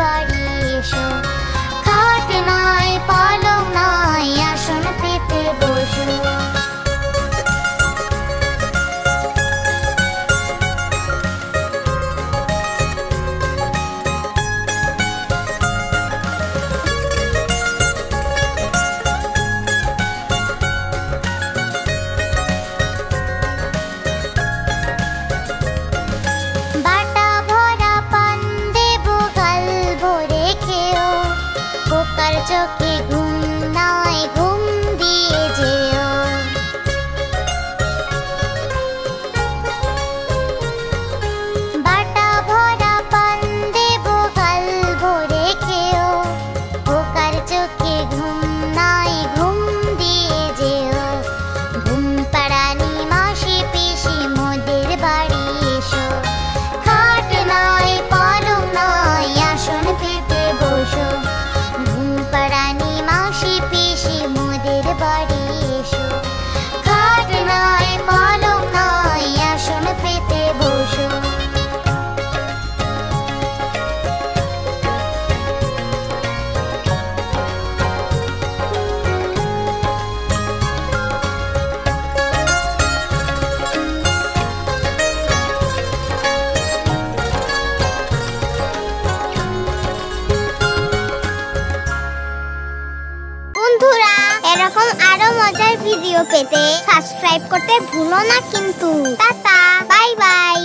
বাড়ি এসো। খাট নাই পালং নাই আসন পেতে বসো। চোখে ঘুম নাই ঘুম দিয়ে যেও। বাটা ভরা পান দেব গাল ভরে খেও। খোকার চোখে ঘুম নাই ঘুম দিয়ে যেও। ঘুম পাড়ানি মাসি পিসি মোদের বাড়ি এসো। খাট নাই পালং নাই আসন পেতে বসো। পাড়ানি মাসি পিসি মোদের বাড়ি এসো। খাট নাই পালং নাই আসন পেতে বসো। বন্ধুরা, এরকম আরো মজার ভিডিও পেতে সাবস্ক্রাইব করতে ভুলো না কিন্তু। Tata, bye bye.